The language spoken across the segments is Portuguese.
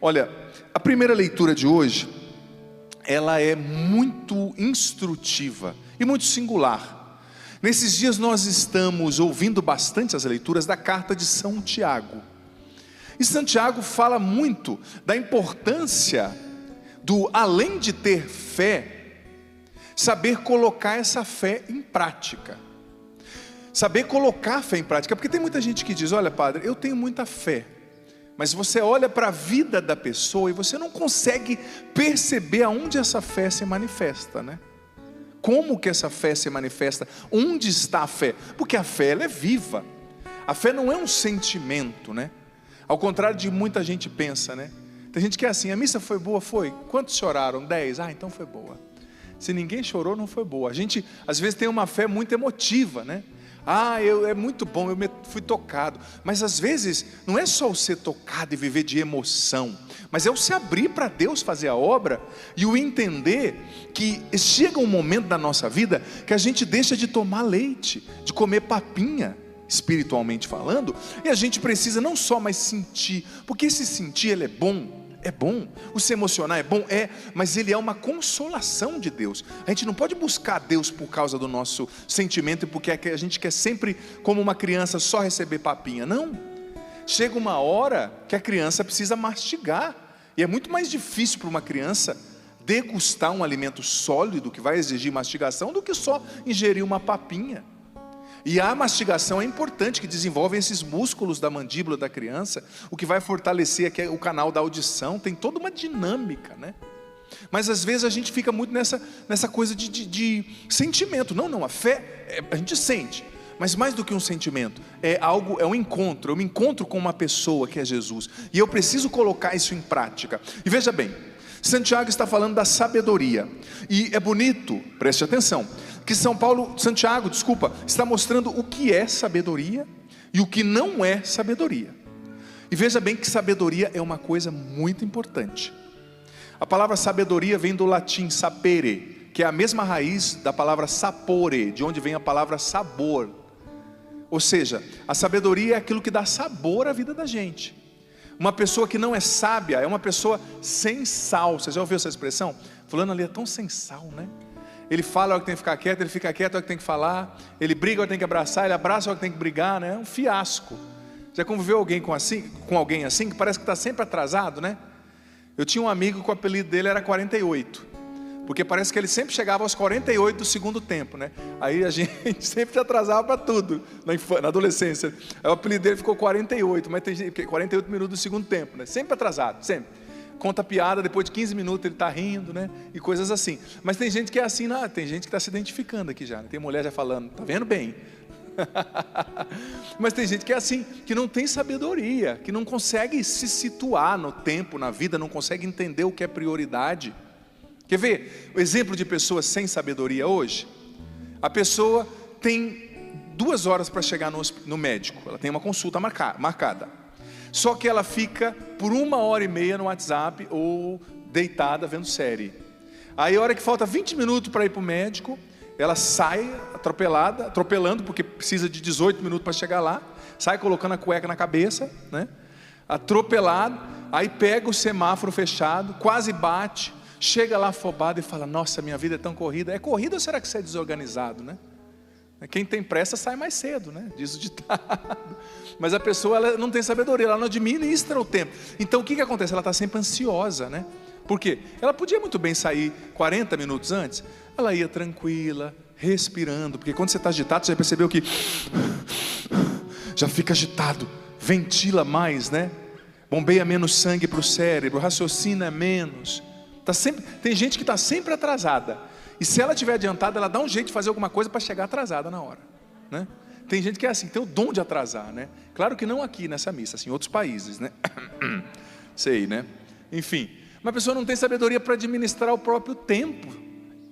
Olha, a primeira leitura de hoje, ela é muito instrutiva e muito singular. Nesses dias nós estamos ouvindo bastante as leituras da carta de São Tiago. E São Tiago fala muito da importância do, além de ter fé, saber colocar essa fé em prática. Saber colocar a fé em prática, porque tem muita gente que diz: olha, padre, eu tenho muita fé, mas você olha para a vida da pessoa e você não consegue perceber aonde essa fé se manifesta, né? Como que essa fé se manifesta? Onde está a fé? Porque a fé, ela é viva. A fé não é um sentimento, né? Ao contrário de muita gente pensa, né? Tem gente que é assim: a missa foi boa? Foi. Quantos choraram? 10. Ah, então foi boa. Se ninguém chorou, não foi boa. A gente, às vezes, tem uma fé muito emotiva, né? Ah, é muito bom, fui tocado. Mas às vezes, não é só o ser tocado e viver de emoção, mas é o se abrir para Deus fazer a obra, e o entender que chega um momento da nossa vida que a gente deixa de tomar leite, de comer papinha, espiritualmente falando, e a gente precisa não só mais sentir, porque esse sentir, ele é bom, o se emocionar é bom, mas ele é uma consolação de Deus. A gente não pode buscar Deus por causa do nosso sentimento, porque a gente quer sempre, como uma criança, só receber papinha. Não, chega uma hora que a criança precisa mastigar, e é muito mais difícil para uma criança degustar um alimento sólido, que vai exigir mastigação, do que só ingerir uma papinha. E a mastigação é importante, que desenvolve esses músculos da mandíbula da criança, o que vai fortalecer aqui o canal da audição, tem toda uma dinâmica, né? Mas às vezes a gente fica muito nessa coisa de sentimento. Não, a fé, a gente sente, mas mais do que um sentimento, é um encontro. Eu me encontro com uma pessoa que é Jesus, e eu preciso colocar isso em prática. E veja bem, Santiago está falando da sabedoria, e é bonito, preste atenção, que Santiago está mostrando o que é sabedoria e o que não é sabedoria. E veja bem que sabedoria é uma coisa muito importante. A palavra sabedoria vem do latim sapere, que é a mesma raiz da palavra sapore, de onde vem a palavra sabor. Ou seja, a sabedoria é aquilo que dá sabor à vida da gente. Uma pessoa que não é sábia é uma pessoa sem sal. Você já ouviu essa expressão? Fulano ali é tão sem sal, né? Ele fala a hora que tem que ficar quieto, ele fica quieto a hora que tem que falar, ele briga a hora que tem que abraçar, ele abraça a hora que tem que brigar, né? É um fiasco. Já conviveu com alguém assim, que parece que está sempre atrasado, né? Eu tinha um amigo que o apelido dele era 48, porque parece que ele sempre chegava aos 48 do segundo tempo, né? Aí a gente sempre se atrasava para tudo, na adolescência. Aí o apelido dele ficou 48, mas tem gente, porque 48 minutos do segundo tempo, né? Sempre atrasado, sempre. Conta piada, depois de 15 minutos ele está rindo, né? E coisas assim. Mas tem gente que é assim, tem gente que está se identificando aqui já, né? Tem mulher já falando, tá vendo bem? Mas tem gente que é assim, que não tem sabedoria, que não consegue se situar no tempo, na vida, não consegue entender o que é prioridade. Quer ver o exemplo de pessoas sem sabedoria hoje? A pessoa tem 2 horas para chegar no médico, ela tem uma consulta marcada. Só que ela fica por 1h30 no WhatsApp ou deitada vendo série. Aí a hora que falta 20 minutos para ir para o médico, ela sai atropelando, porque precisa de 18 minutos para chegar lá, sai colocando a cueca na cabeça, né? Atropelado, aí pega o semáforo fechado, quase bate, chega lá afobado e fala: nossa, minha vida é tão corrida. É corrida ou será que você é desorganizado, né? Quem tem pressa sai mais cedo, né? Diz o ditado. Mas a pessoa, ela não tem sabedoria, ela não administra o tempo. Então o que acontece? Ela está sempre ansiosa, né? Por quê? Ela podia muito bem sair 40 minutos antes. Ela ia tranquila, respirando, porque quando você está agitado, você já percebeu que já fica agitado, ventila mais, né? Bombeia menos sangue para o cérebro, raciocina menos. Tem gente que está sempre atrasada. E se ela estiver adiantada, ela dá um jeito de fazer alguma coisa para chegar atrasada na hora, né? Tem gente que é assim, tem o dom de atrasar, né? Claro que não aqui nessa missa, assim, em outros países, né? Sei, né? Enfim, uma pessoa não tem sabedoria para administrar o próprio tempo.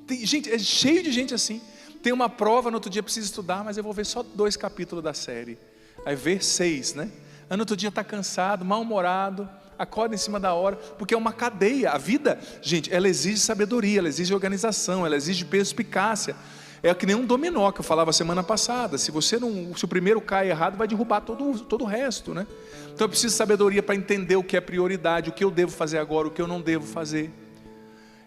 Gente, é cheio de gente assim. Tem uma prova, no outro dia precisa estudar, mas eu vou ver só 2 capítulos da série. Aí vê 6, né? Aí no outro dia está cansado, mal-humorado, acorda em cima da hora, porque é uma cadeia. A vida, gente, ela exige sabedoria, ela exige organização, ela exige perspicácia. É que nem um dominó que eu falava semana passada. Se o primeiro cai errado, vai derrubar todo o resto, né? Então eu preciso de sabedoria para entender o que é prioridade, o que eu devo fazer agora, o que eu não devo fazer.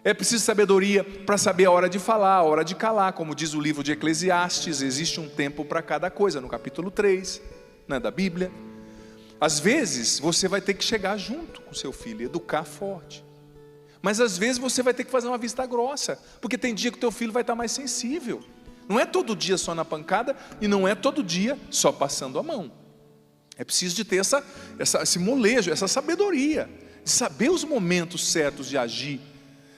É preciso sabedoria para saber a hora de falar, a hora de calar. Como diz o livro de Eclesiastes, existe um tempo para cada coisa, no capítulo 3, né, da Bíblia. Às vezes você vai ter que chegar junto com seu filho, educar forte. Mas às vezes você vai ter que fazer uma vista grossa, porque tem dia que o teu filho vai estar mais sensível. Não é todo dia só na pancada, e não é todo dia só passando a mão. É preciso de ter esse molejo, essa sabedoria, de saber os momentos certos de agir.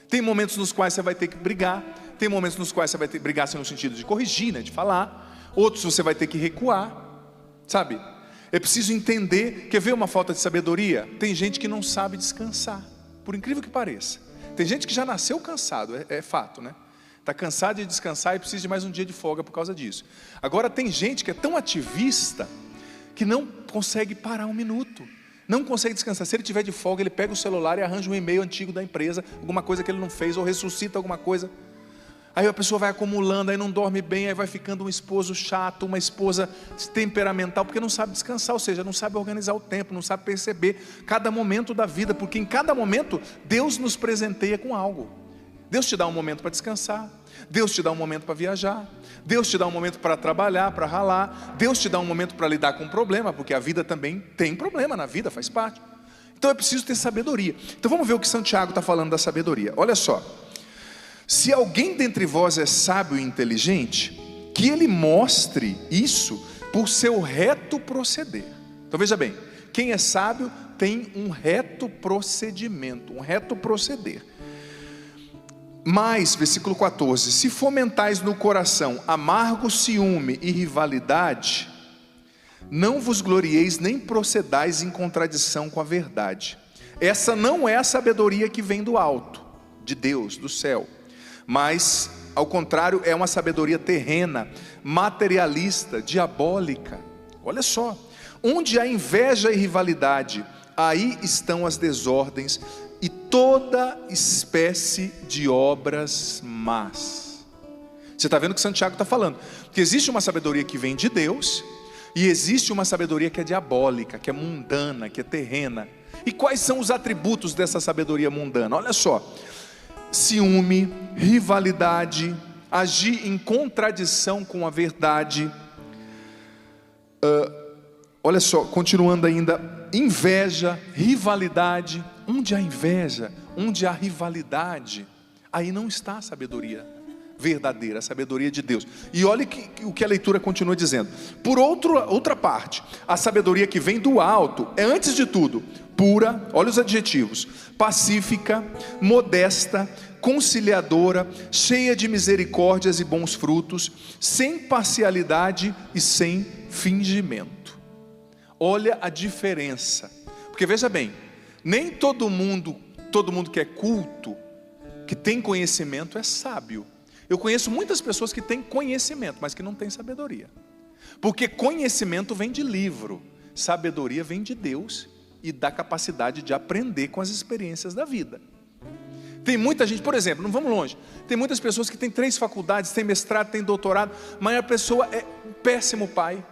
Tem momentos nos quais você vai ter que brigar, tem momentos nos quais você vai ter que brigar no sentido de corrigir, né, de falar. Outros você vai ter que recuar, sabe? É preciso entender. Quer ver uma falta de sabedoria? Tem gente que não sabe descansar, por incrível que pareça. Tem gente que já nasceu cansado, é fato, né? Está cansado de descansar e precisa de mais um dia de folga por causa disso. Agora tem gente que é tão ativista que não consegue parar um minuto, não consegue descansar. Se ele tiver de folga, ele pega o celular e arranja um e-mail antigo da empresa, alguma coisa que ele não fez, ou ressuscita alguma coisa. Aí a pessoa vai acumulando, aí não dorme bem, aí vai ficando um esposo chato, uma esposa temperamental, porque não sabe descansar, ou seja, não sabe organizar o tempo, não sabe perceber cada momento da vida, porque em cada momento Deus nos presenteia com algo. Deus te dá um momento para descansar, Deus te dá um momento para viajar, Deus te dá um momento para trabalhar, para ralar, Deus te dá um momento para lidar com um problema, porque a vida também tem problema, na vida faz parte. Então é preciso ter sabedoria. Então vamos ver o que Santiago está falando da sabedoria. Olha só: se alguém dentre vós é sábio e inteligente, que ele mostre isso por seu reto proceder. Então veja bem, quem é sábio tem um reto procedimento, um reto proceder. Mas, versículo 14: se fomentais no coração amargo ciúme e rivalidade, não vos glorieis nem procedais em contradição com a verdade. Essa não é a sabedoria que vem do alto, de Deus, do céu, mas ao contrário, é uma sabedoria terrena, materialista, diabólica. Olha só: onde há inveja e rivalidade, aí estão as desordens e toda espécie de obras más. Você está vendo o que Santiago está falando? Que existe uma sabedoria que vem de Deus, e existe uma sabedoria que é diabólica, que é mundana, que é terrena. E quais são os atributos dessa sabedoria mundana? Olha só: ciúme, rivalidade, agir em contradição com a verdade. Olha só, continuando ainda: inveja, rivalidade. Onde há inveja, onde há rivalidade, aí não está a sabedoria verdadeira, a sabedoria de Deus. E olha o que a leitura continua dizendo. Por outra parte, a sabedoria que vem do alto é, antes de tudo, pura, olha os adjetivos: pacífica, modesta, conciliadora, cheia de misericórdias e bons frutos, sem parcialidade e sem fingimento. Olha a diferença, porque veja bem, nem todo mundo que é culto, que tem conhecimento, é sábio. Eu conheço muitas pessoas que têm conhecimento, mas que não têm sabedoria. Porque conhecimento vem de livro, sabedoria vem de Deus e da capacidade de aprender com as experiências da vida. Tem muita gente, por exemplo, não vamos longe, tem muitas pessoas que têm 3 faculdades, têm mestrado, têm doutorado, mas a pessoa é um péssimo pai,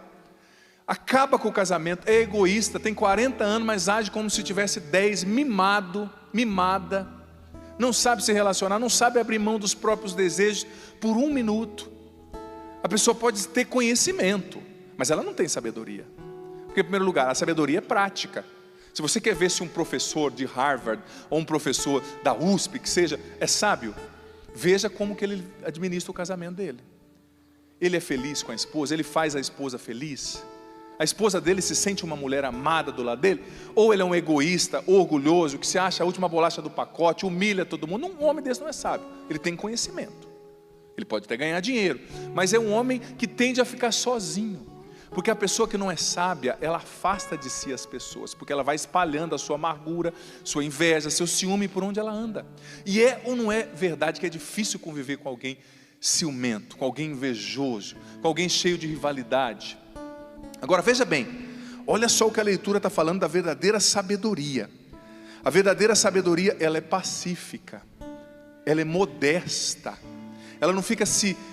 acaba com o casamento, é egoísta, tem 40 anos, mas age como se tivesse 10, mimada, não sabe se relacionar, não sabe abrir mão dos próprios desejos por um minuto. A pessoa pode ter conhecimento, mas ela não tem sabedoria. Porque, em primeiro lugar, a sabedoria é prática. Se você quer ver se um professor de Harvard, ou um professor da USP, que seja, é sábio, veja como que ele administra o casamento dele. Ele é feliz com a esposa, ele faz a esposa feliz, a esposa dele se sente uma mulher amada do lado dele, ou ele é um egoísta, orgulhoso, que se acha a última bolacha do pacote, humilha todo mundo. Um homem desse não é sábio, ele tem conhecimento, ele pode até ganhar dinheiro, mas é um homem que tende a ficar sozinho, porque a pessoa que não é sábia, ela afasta de si as pessoas, porque ela vai espalhando a sua amargura, sua inveja, seu ciúme por onde ela anda. E é ou não é verdade que é difícil conviver com alguém ciumento, com alguém invejoso, com alguém cheio de rivalidade? Agora veja bem, olha só o que a leitura está falando da verdadeira sabedoria. A verdadeira sabedoria, ela é pacífica, ela é modesta, ela não fica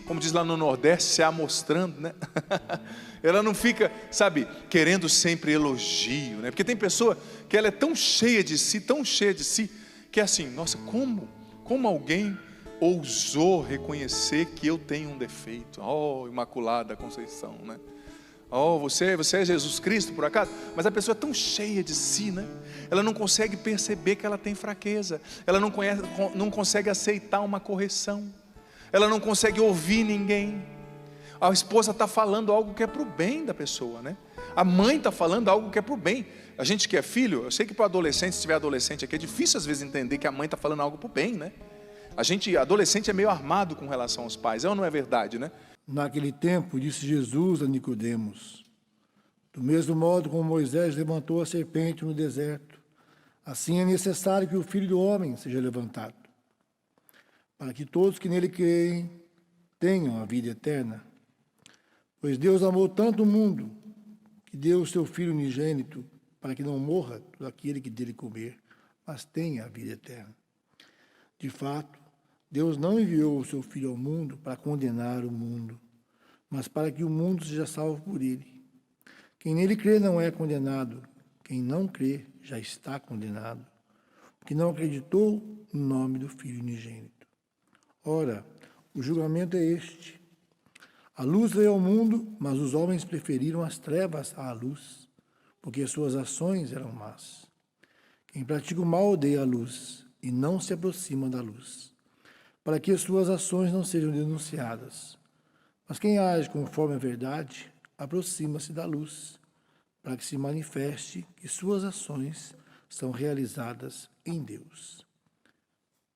como diz lá no Nordeste, se amostrando, né? Ela não fica, sabe, querendo sempre elogio, né? Porque tem pessoa que ela é tão cheia de si, que é assim, nossa, como alguém ousou reconhecer que eu tenho um defeito? Oh, Imaculada Conceição, né? Oh, você é Jesus Cristo, por acaso? Mas a pessoa é tão cheia de si, né? Ela não consegue perceber que ela tem fraqueza. Ela não consegue aceitar uma correção. Ela não consegue ouvir ninguém. A esposa está falando algo que é para o bem da pessoa, né? A mãe está falando algo que é para o bem. A gente que é filho, eu sei que para o adolescente, se tiver adolescente aqui, é difícil às vezes entender que a mãe está falando algo para o bem, né? Adolescente é meio armado com relação aos pais, é ou não é verdade, né? Naquele tempo, disse Jesus a Nicodemos: do mesmo modo como Moisés levantou a serpente no deserto, assim é necessário que o Filho do Homem seja levantado, para que todos que nele creem tenham a vida eterna. Pois Deus amou tanto o mundo, que deu o seu Filho unigênito, para que não morra todo aquele que dele comer, mas tenha a vida eterna. De fato, Deus não enviou o seu Filho ao mundo para condenar o mundo, mas para que o mundo seja salvo por ele. Quem nele crê não é condenado, quem não crê já está condenado, porque não acreditou no nome do Filho unigênito. Ora, o julgamento é este: a luz veio ao mundo, mas os homens preferiram as trevas à luz, porque suas ações eram más. Quem pratica o mal odeia a luz e não se aproxima da luz, para que as suas ações não sejam denunciadas. Mas quem age conforme a verdade, aproxima-se da luz, para que se manifeste que suas ações são realizadas em Deus.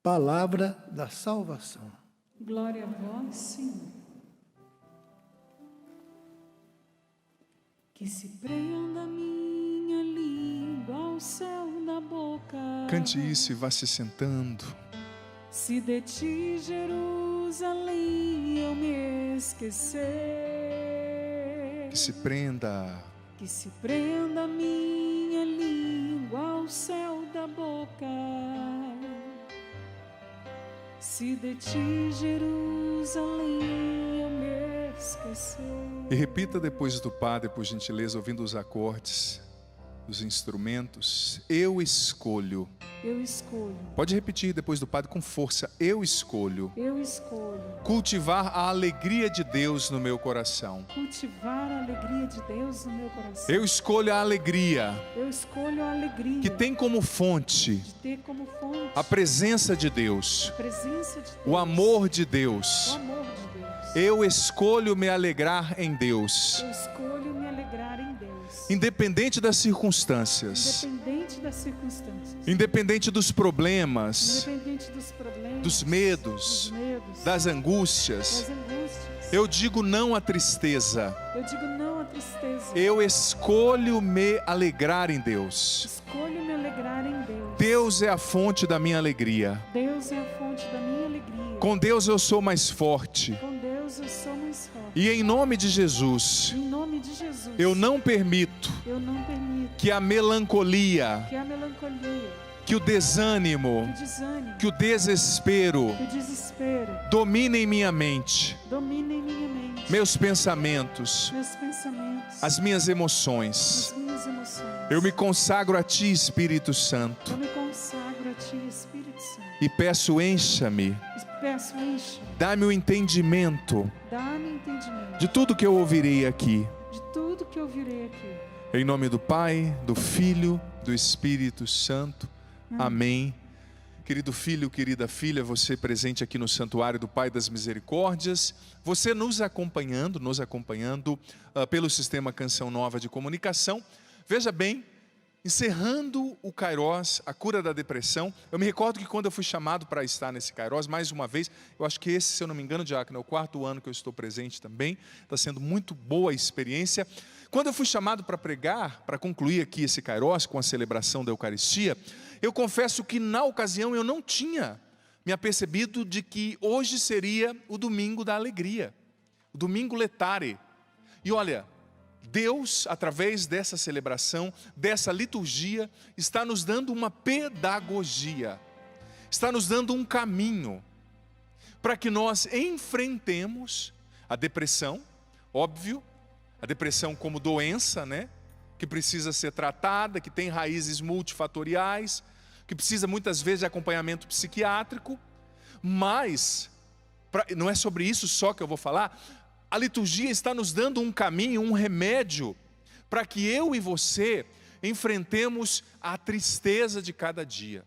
Palavra da salvação. Glória a vós, Senhor. Que se prenda a minha língua ao céu da boca. Cante isso e vá se sentando. Se de ti, Jerusalém, eu me esquecer. Que se prenda a minha língua ao céu da boca. Se de ti, Jerusalém, eu me esquecer. E repita depois do Padre, por gentileza, ouvindo os acordes dos instrumentos. Eu escolho. Eu escolho. Pode repetir depois do Padre com força. Eu escolho. Eu escolho. Cultivar a alegria de Deus no meu coração. Cultivar a alegria de Deus no meu coração. Eu escolho a alegria. Eu escolho a alegria. Que tem como fonte. De ter como fonte. A presença de Deus. A presença de Deus. O amor de Deus. O amor de Deus. Eu escolho me alegrar em Deus. Eu escolho me alegrar em Deus. Independente das circunstâncias. Independente das circunstâncias. Independente dos problemas. Independente dos problemas. Dos medos. Das angústias. Eu digo não à tristeza. Eu digo não à tristeza. Eu escolho me alegrar em Deus. Escolho me alegrar em Deus. Deus é a fonte da minha alegria. Deus é a fonte da minha alegria. Com Deus eu sou mais forte. Com Deus eu sou mais forte. E em nome de Jesus, em nome de Jesus, eu não permito que a melancolia, que o desânimo, que o desespero dominem minha mente, meus pensamentos, as minhas emoções. Eu me consagro a Ti, Espírito Santo. E peço, encha-me. Dá-me o entendimento de tudo que eu ouvirei aqui. Em nome do Pai, do Filho, do Espírito Santo. Amém. Querido filho, querida filha, você presente aqui no Santuário do Pai das Misericórdias, você nos acompanhando pelo Sistema Canção Nova de Comunicação. Veja bem, encerrando o Kairos, a cura da depressão. Eu me recordo que quando eu fui chamado para estar nesse Kairos, mais uma vez, eu acho que esse, se eu não me engano, Diácono, é o 4º ano que eu estou presente também. Está sendo muito boa a experiência. Quando eu fui chamado para pregar, para concluir aqui esse Kairos com a celebração da Eucaristia, eu confesso que na ocasião eu não tinha me apercebido de que hoje seria o domingo da alegria, o domingo letare. E olha, Deus, através dessa celebração, dessa liturgia, está nos dando uma pedagogia, está nos dando um caminho. para que nós enfrentemos a depressão, óbvio, a depressão como doença, né? Que precisa ser tratada, que tem raízes multifatoriais, que precisa muitas vezes de acompanhamento psiquiátrico, mas não é sobre isso só que eu vou falar. A liturgia está nos dando um caminho, um remédio, para que eu e você enfrentemos a tristeza de cada dia,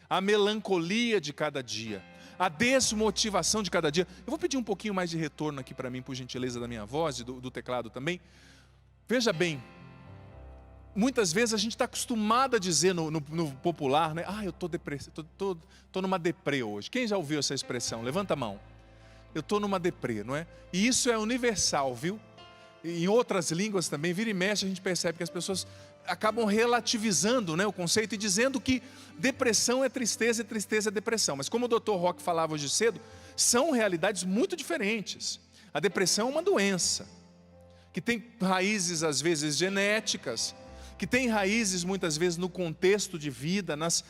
a melancolia de cada dia, a desmotivação de cada dia. Eu vou pedir um pouquinho mais de retorno aqui para mim, por gentileza, da minha voz e do teclado também. Veja bem, muitas vezes a gente está acostumado a dizer no popular, né? Eu estou numa deprê hoje. Quem já ouviu essa expressão? Levanta a mão. Eu estou numa deprê, não é? E isso é universal, viu? Em outras línguas também, vira e mexe, a gente percebe que as pessoas acabam relativizando, né, o conceito e dizendo que depressão é tristeza e tristeza é depressão. Mas como o Dr. Roque falava hoje cedo, são realidades muito diferentes. A depressão é uma doença que tem raízes às vezes genéticas, que tem raízes muitas vezes no contexto de vida, nas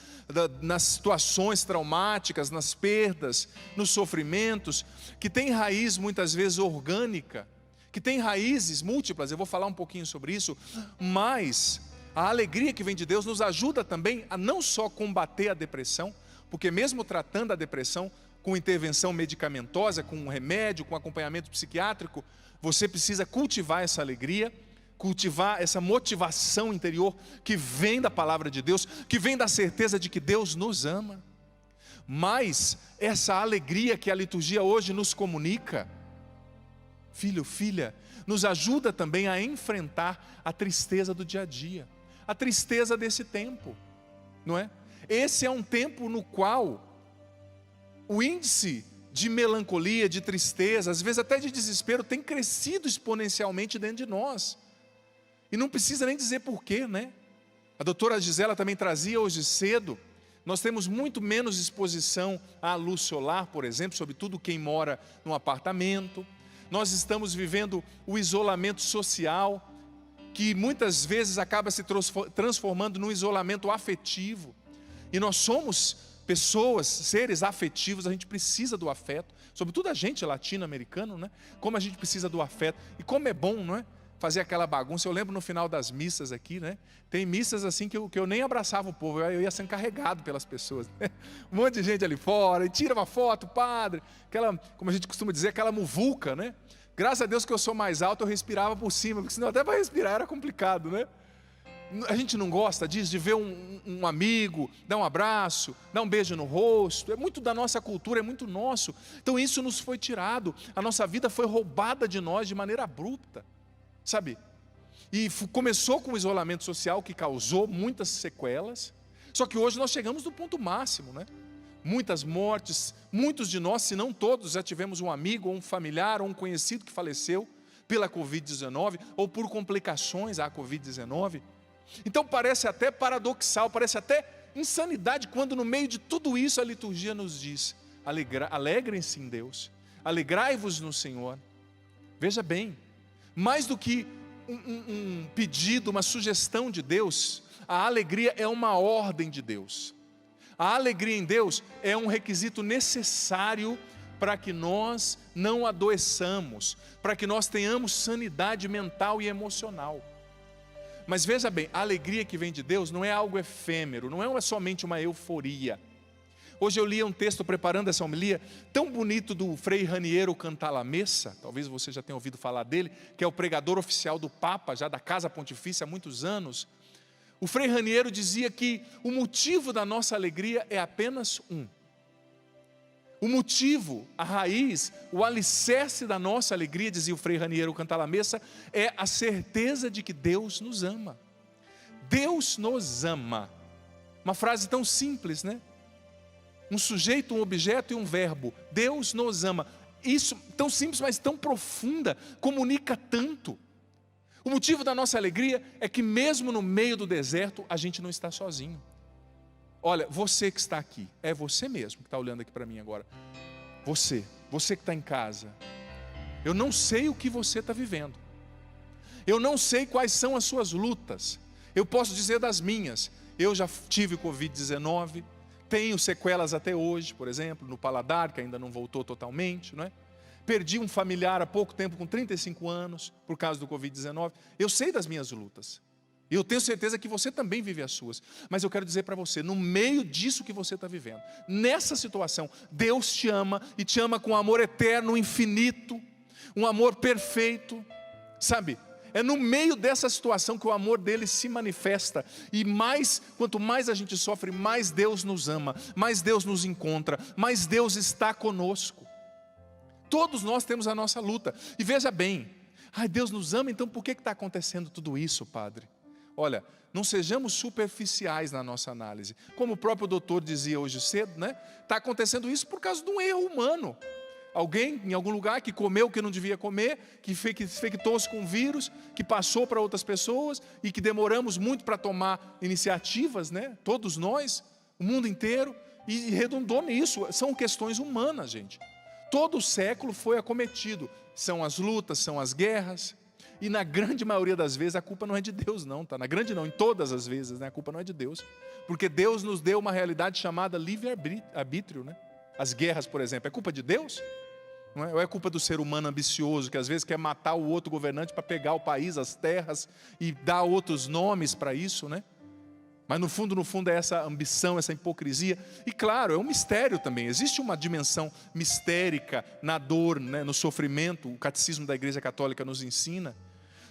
situações traumáticas, nas perdas, nos sofrimentos, que tem raiz muitas vezes orgânica, que tem raízes múltiplas. Eu vou falar um pouquinho sobre isso, mas a alegria que vem de Deus nos ajuda também a não só combater a depressão, porque mesmo tratando a depressão com intervenção medicamentosa, com um remédio, com acompanhamento psiquiátrico, você precisa cultivar essa alegria, cultivar essa motivação interior que vem da palavra de Deus, que vem da certeza de que Deus nos ama. Mas essa alegria que a liturgia hoje nos comunica, filho, filha, nos ajuda também a enfrentar a tristeza do dia a dia, a tristeza desse tempo, não é? Esse é um tempo no qual o índice de melancolia, de tristeza, às vezes até de desespero, tem crescido exponencialmente dentro de nós. E não precisa nem dizer porquê, né? A doutora Gisela também trazia hoje cedo, nós temos muito menos exposição à luz solar, por exemplo, sobretudo quem mora num apartamento. Nós estamos vivendo o isolamento social, que muitas vezes acaba se transformando num isolamento afetivo. E nós somos pessoas, seres afetivos, a gente precisa do afeto, sobretudo a gente latino-americano, né? Como a gente precisa do afeto, e como é bom, não é? Fazer aquela bagunça. Eu lembro no final das missas aqui, né? Tem missas assim que eu nem abraçava o povo, eu ia sendo carregado pelas pessoas, né? Um monte de gente ali fora, e tira uma foto, padre, aquela, como a gente costuma dizer, aquela muvuca, né? Graças a Deus que eu sou mais alto, eu respirava por cima, porque senão até para respirar era complicado, né? A gente não gosta disso, de ver um amigo, dar um abraço, dar um beijo no rosto. É muito da nossa cultura, é muito nosso. Então isso nos foi tirado, a nossa vida foi roubada de nós de maneira abrupta, sabe? E começou com o isolamento social, que causou muitas sequelas. Só que hoje nós chegamos no ponto máximo, né? Muitas mortes, muitos de nós, se não todos, já tivemos um amigo, ou um familiar, ou um conhecido que faleceu pela Covid-19, ou por complicações à Covid-19. Então parece até paradoxal, parece até insanidade, quando no meio de tudo isso a liturgia nos diz: alegrem-se em Deus, alegrai-vos no Senhor. Veja bem, mais do que um pedido, uma sugestão de Deus, a alegria é uma ordem de Deus. A alegria em Deus é um requisito necessário para que nós não adoeçamos, para que nós tenhamos sanidade mental e emocional. Mas veja bem, a alegria que vem de Deus não é algo efêmero, não é somente uma euforia. Hoje eu li um texto preparando essa homilia, tão bonito, do Frei Raniero Cantalamessa, talvez você já tenha ouvido falar dele, que é o pregador oficial do Papa, já da Casa Pontifícia há muitos anos. O Frei Raniero dizia que o motivo da nossa alegria é apenas um. O motivo, a raiz, o alicerce da nossa alegria, dizia o Frei Raniero Cantalamessa, é a certeza de que Deus nos ama. Deus nos ama. Uma frase tão simples, né? Um sujeito, um objeto e um verbo. Deus nos ama. Isso, tão simples, mas tão profunda, comunica tanto. O motivo da nossa alegria é que mesmo no meio do deserto, a gente não está sozinho. Olha, você que está aqui, é você mesmo que está olhando aqui para mim agora. Você que está em casa. Eu não sei o que você está vivendo. Eu não sei quais são as suas lutas. Eu posso dizer das minhas. Eu já tive Covid-19, tenho sequelas até hoje, por exemplo, no paladar, que ainda não voltou totalmente, não é? Perdi um familiar há pouco tempo, com 35 anos, por causa do Covid-19. Eu sei das minhas lutas. E eu tenho certeza que você também vive as suas. Mas eu quero dizer para você, no meio disso que você está vivendo, nessa situação, Deus te ama e te ama com amor eterno, infinito, um amor perfeito, sabe? É no meio dessa situação que o amor dele se manifesta. E quanto mais a gente sofre, mais Deus nos ama, mais Deus nos encontra, mais Deus está conosco. Todos nós temos a nossa luta. E veja bem, Deus nos ama, então por que está acontecendo tudo isso, Padre? Olha, não sejamos superficiais na nossa análise. Como o próprio doutor dizia hoje cedo, né? Está acontecendo isso por causa de um erro humano. Alguém em algum lugar que comeu o que não devia comer, que infectou-se com vírus, que passou para outras pessoas e que demoramos muito para tomar iniciativas, né? Todos nós, o mundo inteiro, e redundou nisso. São questões humanas, gente. Todo o século foi acometido. São as lutas, são as guerras. E na grande maioria das vezes a culpa não é de Deus não, tá? Na grande não, em todas as vezes, né? A culpa não é de Deus. Porque Deus nos deu uma realidade chamada livre-arbítrio, né? As guerras, por exemplo, é culpa de Deus? Não é? Ou é culpa do ser humano ambicioso, que às vezes quer matar o outro governante para pegar o país, as terras, e dar outros nomes para isso, né? Mas no fundo é essa ambição, essa hipocrisia. E claro, é um mistério também. Existe uma dimensão mistérica na dor, né, no sofrimento. O Catecismo da Igreja Católica nos ensina.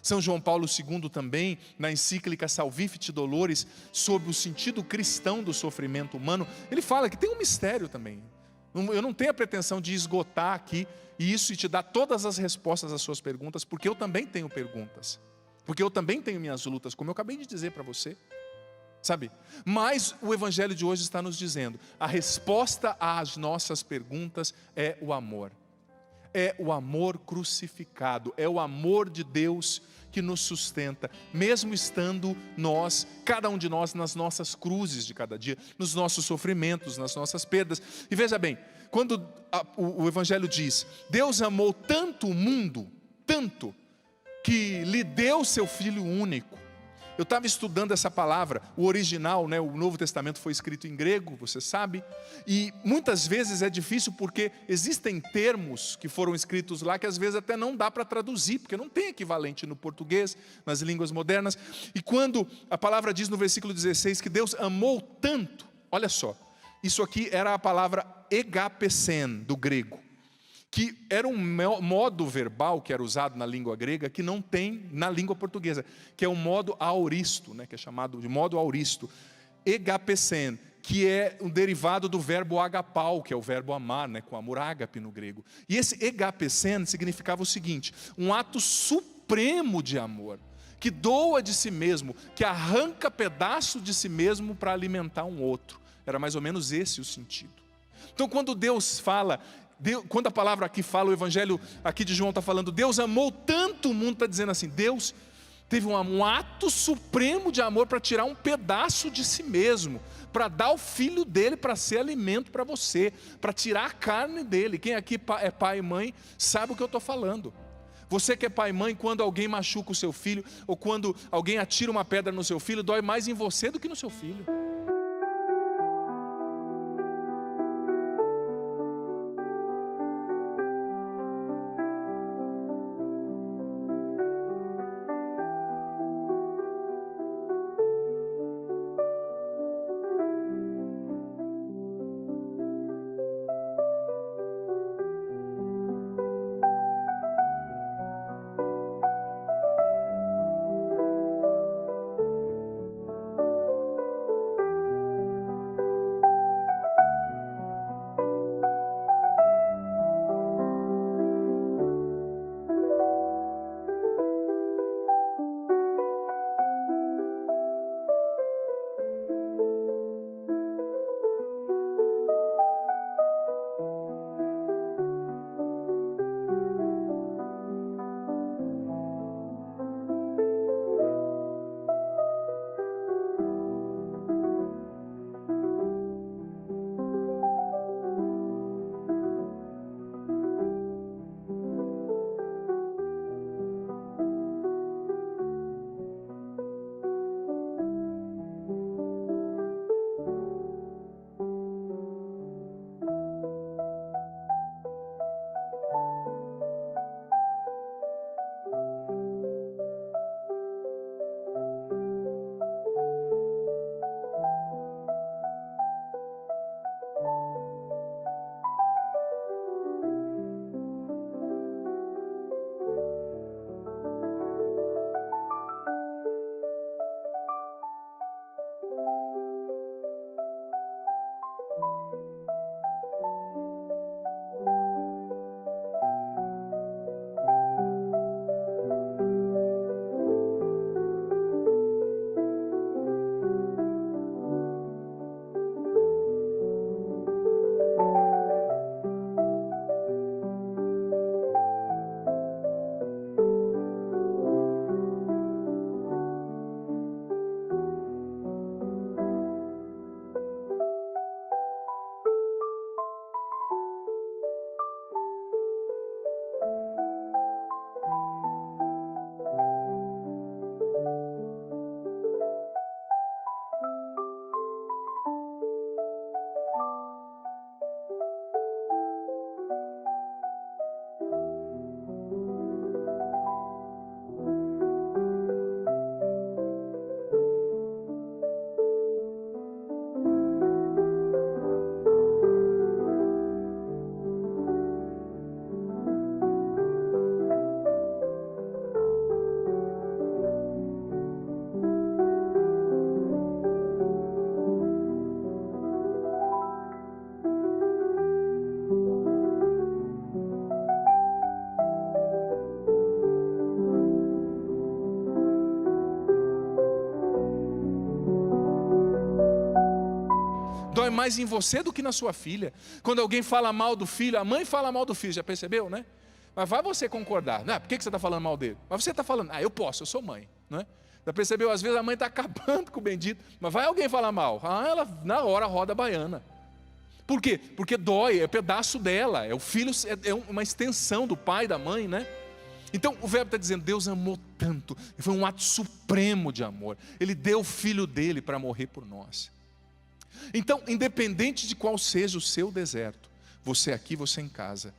São João Paulo II também, na encíclica Salvifici Doloris, sobre o sentido cristão do sofrimento humano, ele fala que tem um mistério também. Eu não tenho a pretensão de esgotar aqui isso e te dar todas as respostas às suas perguntas, porque eu também tenho perguntas. Porque eu também tenho minhas lutas, como eu acabei de dizer para você. Sabe? Mas o Evangelho de hoje está nos dizendo, a resposta às nossas perguntas é o amor. É o amor crucificado, é o amor de Deus que nos sustenta, mesmo estando nós, cada um de nós, nas nossas cruzes de cada dia, nos nossos sofrimentos, nas nossas perdas. E veja bem, quando o Evangelho diz, Deus amou tanto o mundo, tanto, que lhe deu seu Filho único. Eu estava estudando essa palavra, o original, né, o Novo Testamento foi escrito em grego, você sabe, e muitas vezes é difícil porque existem termos que foram escritos lá que às vezes até não dá para traduzir, porque não tem equivalente no português, nas línguas modernas. E quando a palavra diz no versículo 16 que Deus amou tanto, olha só, isso aqui era a palavra egapesen do grego, que era um modo verbal que era usado na língua grega, que não tem na língua portuguesa, que é o modo aoristo, né, que é chamado de modo aoristo, egapesen, que é um derivado do verbo agapau, que é o verbo amar, né, com amor ágape no grego. E esse egapesen significava o seguinte, um ato supremo de amor, que doa de si mesmo, que arranca pedaço de si mesmo para alimentar um outro. Era mais ou menos esse o sentido. Então quando Deus fala, quando a palavra aqui fala, o Evangelho aqui de João está falando, Deus amou tanto o mundo, está dizendo assim, Deus teve um ato supremo de amor para tirar um pedaço de si mesmo, para dar o filho dele para ser alimento para você, para tirar a carne dele. Quem aqui é pai e mãe sabe o que eu estou falando. Você que é pai e mãe, quando alguém machuca o seu filho, ou quando alguém atira uma pedra no seu filho, dói mais em você do que no seu filho. mais em você do que na sua filha. Quando alguém fala mal do filho, a mãe fala mal do filho, já percebeu, né? Mas vai você concordar, não, por que você está falando mal dele? Mas você está falando, eu posso, eu sou mãe, não é? Já percebeu, às vezes a mãe está acabando com o bendito, mas vai alguém falar mal, ela na hora roda a baiana. Por quê? Porque dói, é pedaço dela, o filho é uma extensão do pai e da mãe, né? Então o verbo está dizendo, Deus amou tanto, foi um ato supremo de amor, Ele deu o filho dele para morrer por nós. Então, independente de qual seja o seu deserto, você aqui, você em casa,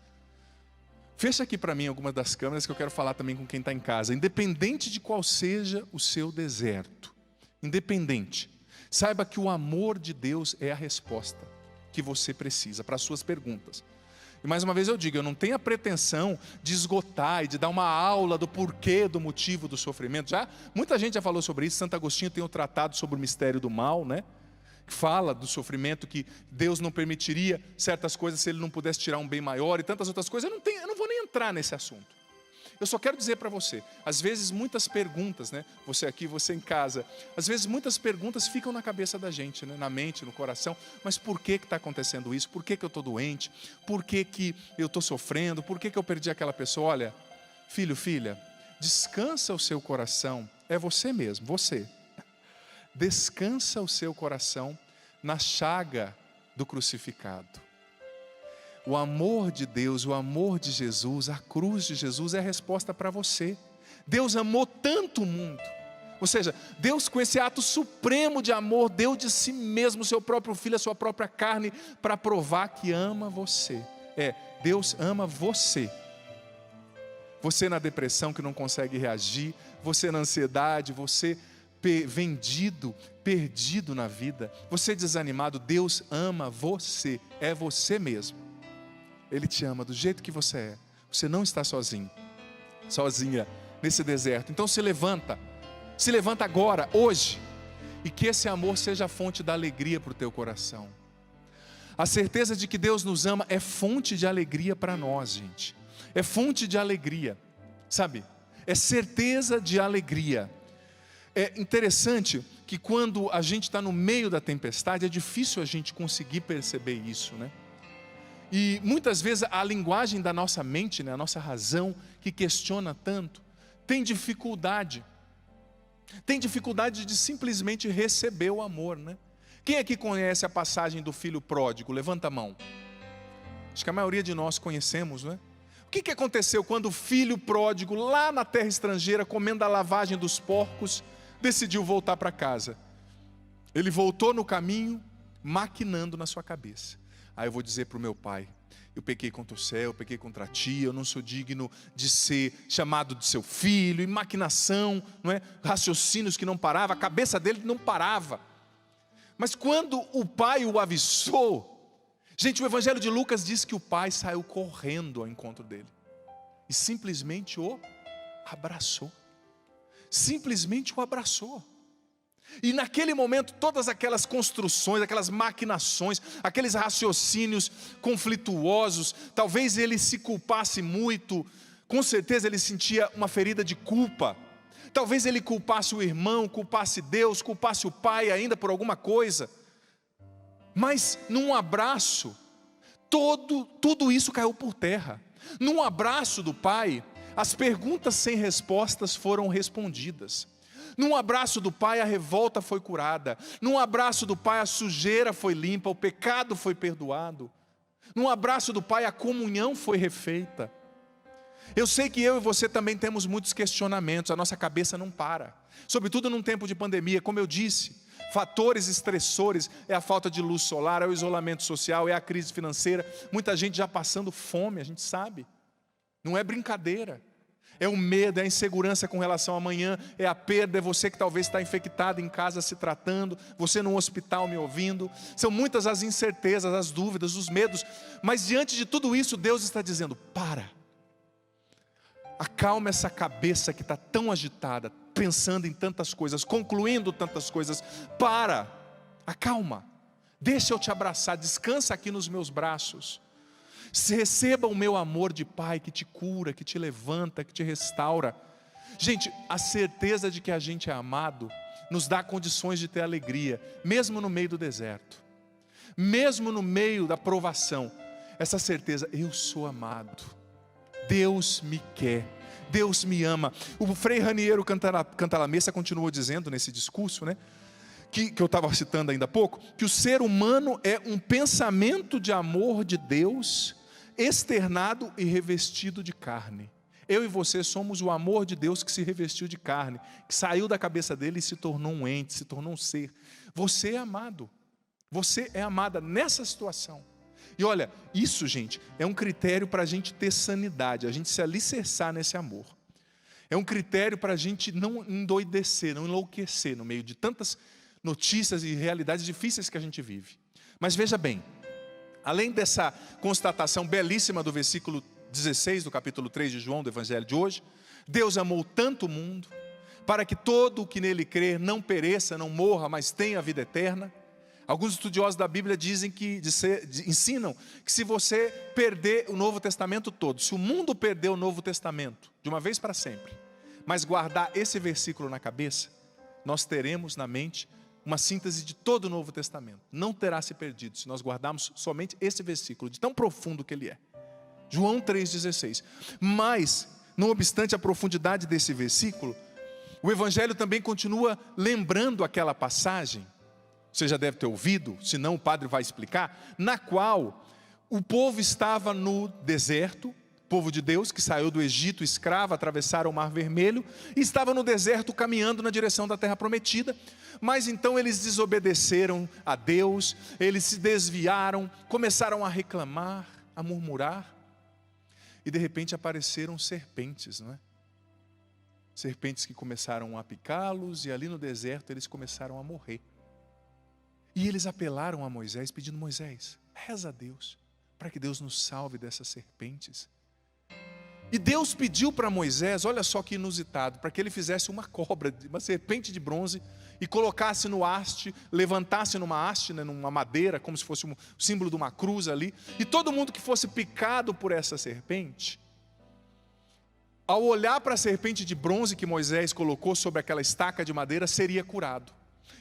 fecha aqui para mim algumas das câmeras que eu quero falar também com quem está em casa. Independente de qual seja o seu deserto, independente, saiba que o amor de Deus é a resposta que você precisa para as suas perguntas. E mais uma vez eu digo, eu não tenho a pretensão de esgotar e de dar uma aula do porquê, do motivo do sofrimento. Muita gente já falou sobre isso, Santo Agostinho tem um tratado sobre o mistério do mal, né? Que fala do sofrimento, que Deus não permitiria certas coisas se Ele não pudesse tirar um bem maior e tantas outras coisas. Eu não vou nem entrar nesse assunto. Eu só quero dizer para você, às vezes muitas perguntas, né? Você aqui, você em casa, às vezes muitas perguntas ficam na cabeça da gente, né? Na mente, no coração. Mas por que está acontecendo isso? Por que eu estou doente? Por que eu estou sofrendo? Por que eu perdi aquela pessoa? Olha, filho, filha, descansa o seu coração, é você mesmo, você. Descansa o seu coração na chaga do crucificado. O amor de Deus, o amor de Jesus, a cruz de Jesus é a resposta para você. Deus amou tanto o mundo. Ou seja, Deus com esse ato supremo de amor, deu de si mesmo o seu próprio filho, a sua própria carne, para provar que ama você. Deus ama você. Você na depressão que não consegue reagir, você na ansiedade, você vendido, perdido na vida, você desanimado, Deus ama você, é você mesmo. Ele te ama do jeito que você é. Você não está sozinho, sozinha nesse deserto. Então se levanta agora, hoje, e que esse amor seja a fonte da alegria para o teu coração. A certeza de que Deus nos ama é fonte de alegria para nós, gente. É fonte de alegria, sabe? É certeza de alegria. É interessante que quando a gente está no meio da tempestade, é difícil a gente conseguir perceber isso, né? E muitas vezes a linguagem da nossa mente, né, a nossa razão, que questiona tanto, tem dificuldade de simplesmente receber o amor, né? Quem aqui conhece a passagem do filho pródigo? Levanta a mão. Acho que a maioria de nós conhecemos, né? O que aconteceu quando o filho pródigo, lá na terra estrangeira, comendo a lavagem dos porcos, decidiu voltar para casa? Ele voltou no caminho, maquinando na sua cabeça. Eu vou dizer para o meu pai, eu pequei contra o céu, eu pequei contra ti, eu não sou digno de ser chamado de seu filho, e maquinação, não é? Raciocínios que não paravam, a cabeça dele não parava. Mas quando o pai o avisou, gente, o Evangelho de Lucas diz que o pai saiu correndo ao encontro dele e simplesmente o abraçou. Simplesmente o abraçou. E naquele momento todas aquelas construções, aquelas maquinações, aqueles raciocínios conflituosos, talvez ele se culpasse muito, com certeza ele sentia uma ferida de culpa. Talvez ele culpasse o irmão, culpasse Deus, culpasse o pai ainda por alguma coisa. Mas num abraço, tudo isso caiu por terra. Num abraço do pai, as perguntas sem respostas foram respondidas. Num abraço do pai, a revolta foi curada. Num abraço do pai, a sujeira foi limpa, o pecado foi perdoado. Num abraço do pai, a comunhão foi refeita. Eu sei que eu e você também temos muitos questionamentos, a nossa cabeça não para. Sobretudo num tempo de pandemia, como eu disse, fatores estressores, é a falta de luz solar, é o isolamento social, é a crise financeira. Muita gente já passando fome, a gente sabe. Não é brincadeira. É o medo, é a insegurança com relação ao amanhã, é a perda, é você que talvez está infectado em casa se tratando, você num hospital me ouvindo. São muitas as incertezas, as dúvidas, os medos, mas diante de tudo isso, Deus está dizendo, para. Acalma essa cabeça que está tão agitada, pensando em tantas coisas, concluindo tantas coisas. Para, acalma, deixa eu te abraçar, descansa aqui nos meus braços. Receba o meu amor de pai que te cura, que te levanta, que te restaura. Gente, a certeza de que a gente é amado nos dá condições de ter alegria, mesmo no meio do deserto. mesmo no meio da provação, essa certeza: eu sou amado, Deus me quer, Deus me ama. O Frei Raniero Cantalamessa continuou dizendo nesse discurso, né, que eu estava citando ainda há pouco, que o ser humano é um pensamento de amor de Deus, externado e revestido de carne. Eu e você somos o amor de Deus que se revestiu de carne, que saiu da cabeça dele e se tornou um ente, se tornou um ser. Você é amado, você é amada nessa situação. E olha, isso, gente, é um critério para a gente ter sanidade, a gente se alicerçar nesse amor. É um critério para a gente não endoidecer, não enlouquecer no meio de tantas notícias e realidades difíceis que a gente vive. Mas veja bem, além dessa constatação belíssima do versículo 16 do capítulo 3 de João, do Evangelho de hoje: Deus amou tanto o mundo, para que todo o que nele crer não pereça, não morra, mas tenha a vida eterna. Alguns estudiosos da Bíblia ensinam que se você perder o Novo Testamento todo, se o mundo perder o Novo Testamento de uma vez para sempre, mas guardar esse versículo na cabeça, nós teremos na mente uma síntese de todo o Novo Testamento. Não terá se perdido se nós guardarmos somente esse versículo, de tão profundo que ele é. João 3,16. Mas, não obstante a profundidade desse versículo, o Evangelho também continua lembrando aquela passagem, você já deve ter ouvido, senão o padre vai explicar, na qual o povo estava no deserto, povo de Deus que saiu do Egito escravo, atravessaram o Mar Vermelho, e estava no deserto caminhando na direção da terra prometida. Mas então eles desobedeceram a Deus, eles se desviaram, começaram a reclamar, a murmurar, e de repente apareceram serpentes, não é? Serpentes que começaram a picá-los, e ali no deserto eles começaram a morrer. E eles apelaram a Moisés, pedindo: Moisés, reza a Deus, para que Deus nos salve dessas serpentes. E Deus pediu para Moisés, olha só que inusitado, para que ele fizesse uma cobra, uma serpente de bronze, e colocasse no haste, levantasse numa haste, né, numa madeira, como se fosse um símbolo de uma cruz ali, e todo mundo que fosse picado por essa serpente, ao olhar para a serpente de bronze que Moisés colocou sobre aquela estaca de madeira, seria curado.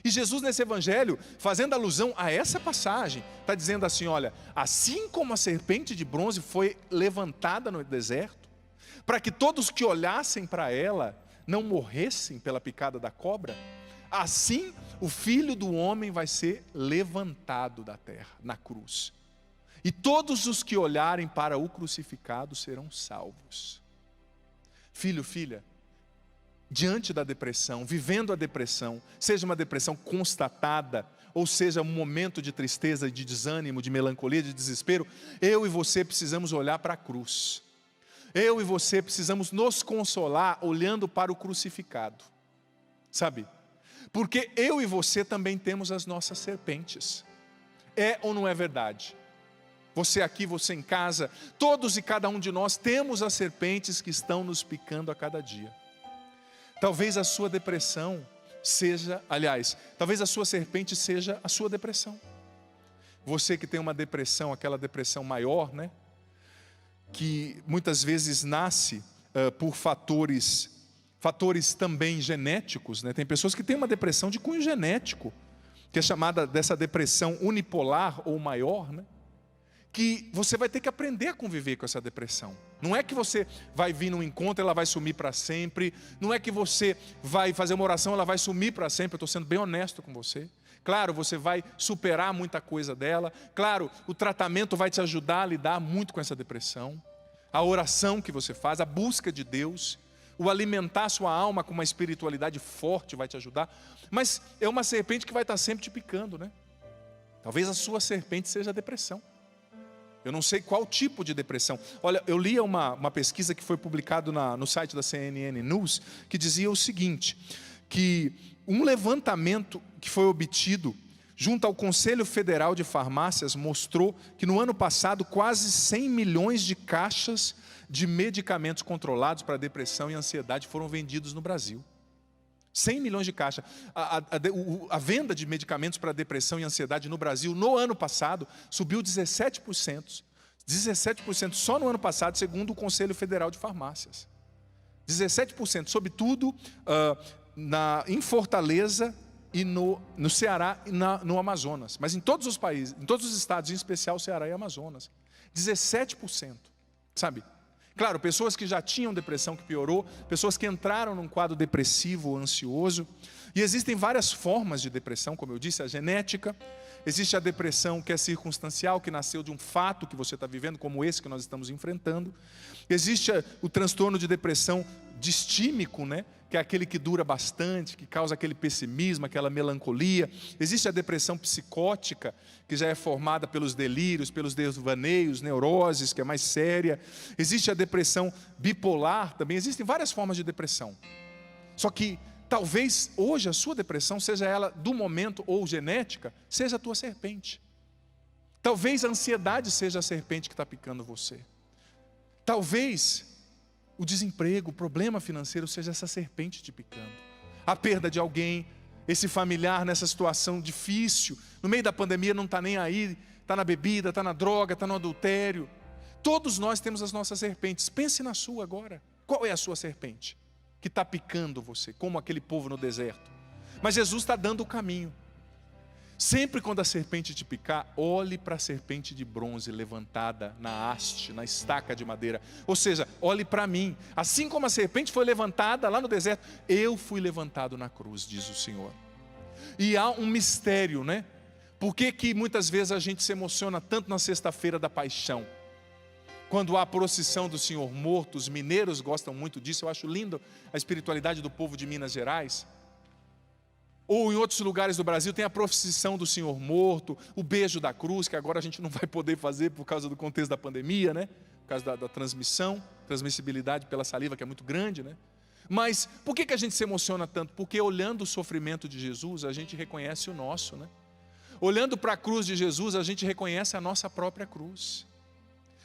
E Jesus, nesse evangelho, fazendo alusão a essa passagem, está dizendo assim: olha, assim como a serpente de bronze foi levantada no deserto, para que todos que olhassem para ela não morressem pela picada da cobra, assim o Filho do Homem vai ser levantado da terra, na cruz. E todos os que olharem para o crucificado serão salvos. Filho, filha, diante da depressão, vivendo a depressão, seja uma depressão constatada, ou seja um momento de tristeza, de desânimo, de melancolia, de desespero, eu e você precisamos olhar para a cruz. Eu e você precisamos nos consolar olhando para o crucificado. Sabe? Porque eu e você também temos as nossas serpentes. É ou não é verdade? Você aqui, você em casa, todos e cada um de nós temos as serpentes que estão nos picando a cada dia. Talvez a sua depressão seja, talvez a sua serpente seja a sua depressão. Você que tem uma depressão, aquela depressão maior, né? Que muitas vezes nasce por fatores também genéticos, né? Tem pessoas que têm uma depressão de cunho genético, que é chamada dessa depressão unipolar ou maior, né? Que você vai ter que aprender a conviver com essa depressão. Não é que você vai vir num encontro e ela vai sumir para sempre. Não é que você vai fazer uma oração e ela vai sumir para sempre. Eu estou sendo bem honesto com você. Claro, você vai superar muita coisa dela. Claro, o tratamento vai te ajudar a lidar muito com essa depressão. A oração que você faz, a busca de Deus, o alimentar sua alma com uma espiritualidade forte vai te ajudar. Mas é uma serpente que vai estar sempre te picando, né? Talvez a sua serpente seja a depressão. Eu não sei qual tipo de depressão. Olha, eu li uma pesquisa que foi publicada no site da CNN News, que dizia o seguinte, que um levantamento que foi obtido junto ao Conselho Federal de Farmácias mostrou que no ano passado quase 100 milhões de caixas de medicamentos controlados para depressão e ansiedade foram vendidos no Brasil. 100 milhões de caixas. A venda de medicamentos para depressão e ansiedade no Brasil, no ano passado, subiu 17%. 17% só no ano passado, segundo o Conselho Federal de Farmácias. 17%, sobretudo em Fortaleza e no Ceará e no Amazonas. Mas em todos os países, em todos os estados, em especial Ceará e Amazonas. 17%, sabe? Claro, pessoas que já tinham depressão que piorou, pessoas que entraram num quadro depressivo ou ansioso. E existem várias formas de depressão, como eu disse, a genética. Existe a depressão que é circunstancial, que nasceu de um fato que você está vivendo, como esse que nós estamos enfrentando. Existe o transtorno de depressão distímico, né? Que é aquele que dura bastante, que causa aquele pessimismo, aquela melancolia. Existe a depressão psicótica, que já é formada pelos delírios, pelos devaneios, neuroses, que é mais séria. Existe a depressão bipolar também. Existem várias formas de depressão. Só que talvez hoje a sua depressão, seja ela do momento ou genética, seja a tua serpente. Talvez a ansiedade seja a serpente que está picando você. Talvez o desemprego, o problema financeiro seja essa serpente te picando. A perda de alguém, esse familiar nessa situação difícil, no meio da pandemia não está nem aí, está na bebida, está na droga, está no adultério. Todos nós temos as nossas serpentes. Pense na sua agora. Qual é a sua serpente que está picando você, como aquele povo no deserto? Mas Jesus está dando o caminho. Sempre quando a serpente te picar, olhe para a serpente de bronze levantada na haste, na estaca de madeira. Ou seja, olhe para mim. Assim como a serpente foi levantada lá no deserto, eu fui levantado na cruz, diz o Senhor. E há um mistério, né? Por que muitas vezes a gente se emociona tanto na sexta-feira da paixão? Quando há a procissão do Senhor morto, os mineiros gostam muito disso. Eu acho lindo a espiritualidade do povo de Minas Gerais. Ou em outros lugares do Brasil tem a procissão do Senhor morto, o beijo da cruz, que agora a gente não vai poder fazer por causa do contexto da pandemia, né? Por causa da transmissibilidade pela saliva, que é muito grande, né? Mas por que a gente se emociona tanto? Porque olhando o sofrimento de Jesus, a gente reconhece o nosso, né? Olhando para a cruz de Jesus, a gente reconhece a nossa própria cruz.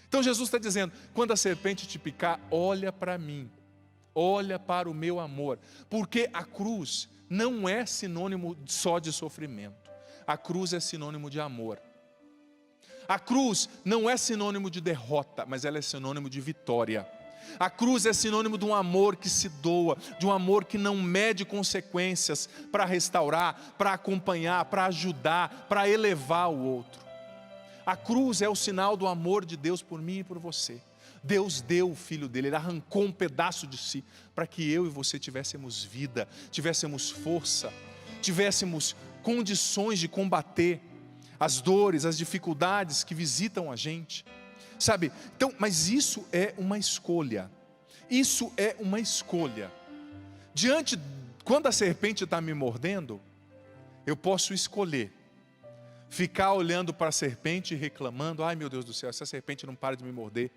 Então Jesus está dizendo, quando a serpente te picar, olha para mim, olha para o meu amor, porque a cruz não é sinônimo só de sofrimento. A cruz é sinônimo de amor. A cruz não é sinônimo de derrota, mas ela é sinônimo de vitória. A cruz é sinônimo de um amor que se doa, de um amor que não mede consequências para restaurar, para acompanhar, para ajudar, para elevar o outro. A cruz é o sinal do amor de Deus por mim e por você. Deus deu o Filho dele, Ele arrancou um pedaço de si, para que eu e você tivéssemos vida, tivéssemos força, tivéssemos condições de combater as dores, as dificuldades que visitam a gente, sabe? Então, mas isso é uma escolha, isso é uma escolha. Quando a serpente está me mordendo, eu posso escolher ficar olhando para a serpente e reclamando, ai meu Deus do céu, essa serpente não para de me morder.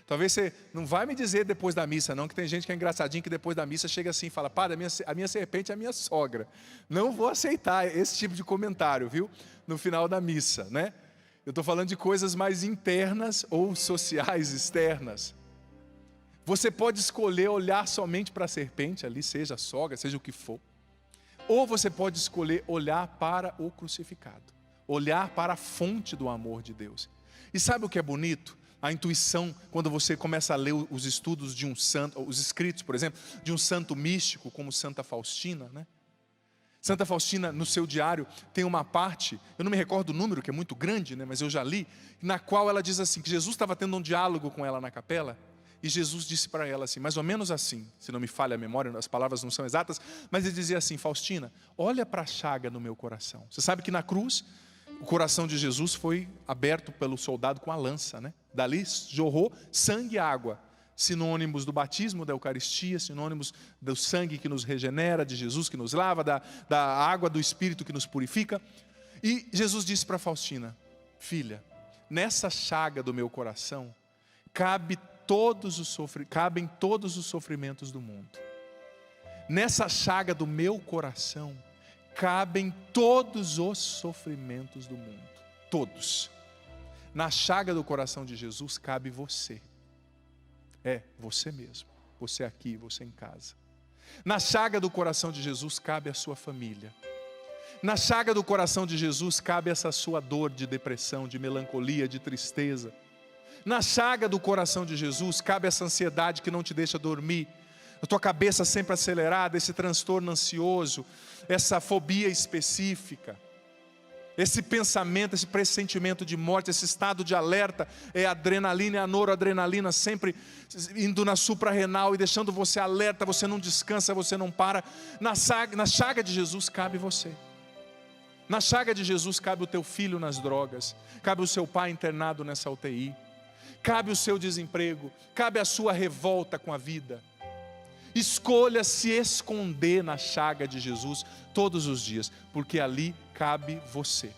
Talvez você não vai me dizer depois da missa não, que tem gente que é engraçadinho, que depois da missa chega assim e fala, padre, a minha serpente é a minha sogra. Não vou aceitar esse tipo de comentário, viu? No final da missa, né? Eu estou falando de coisas mais internas ou sociais, externas. Você pode escolher olhar somente para a serpente ali, seja a sogra, seja o que for. Ou você pode escolher olhar para o crucificado, olhar para a fonte do amor de Deus. E sabe o que é bonito? A intuição, quando você começa a ler os estudos de um santo, os escritos, por exemplo, de um santo místico, como Santa Faustina, né? Santa Faustina, no seu diário, tem uma parte, eu não me recordo o número, que é muito grande, né? Mas eu já li, na qual ela diz assim, que Jesus estava tendo um diálogo com ela na capela, e Jesus disse para ela assim, mais ou menos assim, se não me falha a memória, as palavras não são exatas, mas ele dizia assim, Faustina, olha para a chaga no meu coração. Você sabe que na cruz, o coração de Jesus foi aberto pelo soldado com a lança, né? Dali jorrou sangue e água, sinônimos do batismo, da Eucaristia, sinônimos do sangue que nos regenera, de Jesus que nos lava, da água do Espírito que nos purifica. E Jesus disse para Faustina, filha, nessa chaga do meu coração, cabem todos os sofrimentos do mundo. Nessa chaga do meu coração, cabem todos os sofrimentos do mundo, todos. Na chaga do coração de Jesus cabe você. Você mesmo, você aqui, você em casa. Na chaga do coração de Jesus cabe a sua família. Na chaga do coração de Jesus cabe essa sua dor de depressão, de melancolia, de tristeza. Na chaga do coração de Jesus cabe essa ansiedade que não te deixa dormir, a tua cabeça sempre acelerada, esse transtorno ansioso, essa fobia específica, esse pensamento, esse pressentimento de morte, esse estado de alerta, é a adrenalina e a noradrenalina sempre indo na suprarrenal e deixando você alerta, você não descansa, você não para. Na chaga de Jesus cabe você. Na chaga de Jesus cabe o teu filho nas drogas, cabe o seu pai internado nessa UTI, cabe o seu desemprego, cabe a sua revolta com a vida. Escolha se esconder na chaga de Jesus todos os dias, porque ali cabe você.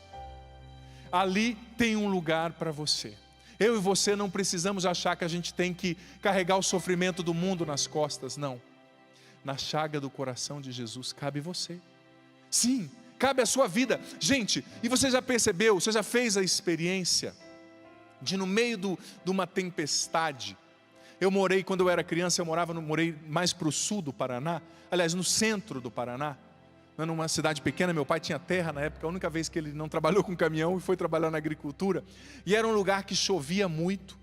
Ali tem um lugar para você. Eu e você não precisamos achar que a gente tem que carregar o sofrimento do mundo nas costas, não. Na chaga do coração de Jesus cabe você. Sim, cabe a sua vida. Gente, e você já percebeu, você já fez a experiência de no meio de uma tempestade? Eu morei, quando eu era criança, morei mais para o sul do Paraná, aliás, no centro do Paraná, numa cidade pequena. Meu pai tinha terra na época, a única vez que ele não trabalhou com caminhão e foi trabalhar na agricultura, e era um lugar que chovia muito,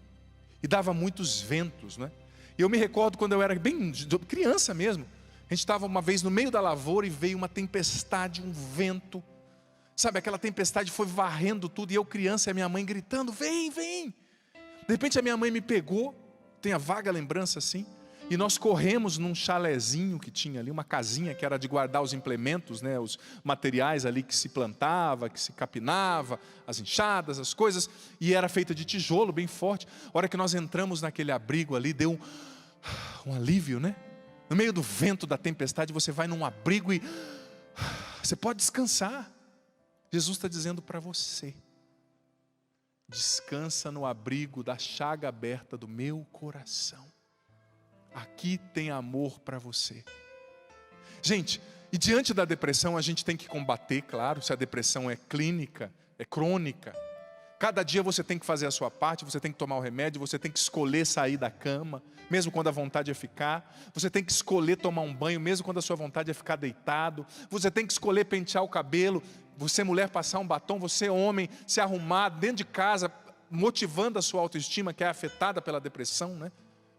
e dava muitos ventos, né? E eu me recordo quando eu era bem criança mesmo, a gente estava uma vez no meio da lavoura e veio uma tempestade, um vento, sabe, aquela tempestade foi varrendo tudo, e eu criança e a minha mãe gritando, vem, vem. De repente a minha mãe me pegou, tenho a vaga lembrança assim, e nós corremos num chalezinho que tinha ali, uma casinha que era de guardar os implementos, né, os materiais ali que se plantava, que se capinava, as enxadas, as coisas, e era feita de tijolo bem forte. A hora que nós entramos naquele abrigo ali, deu um alívio, né? No meio do vento da tempestade, você vai num abrigo e você pode descansar. Jesus está dizendo para você: descansa no abrigo da chaga aberta do meu coração. Aqui tem amor para você. Gente, e diante da depressão a gente tem que combater, claro, se a depressão é clínica, é crônica. Cada dia você tem que fazer a sua parte, você tem que tomar o remédio, você tem que escolher sair da cama, mesmo quando a vontade é ficar. Você tem que escolher tomar um banho, mesmo quando a sua vontade é ficar deitado. Você tem que escolher pentear o cabelo, você mulher passar um batom, você homem se arrumar dentro de casa, motivando a sua autoestima que é afetada pela depressão, né?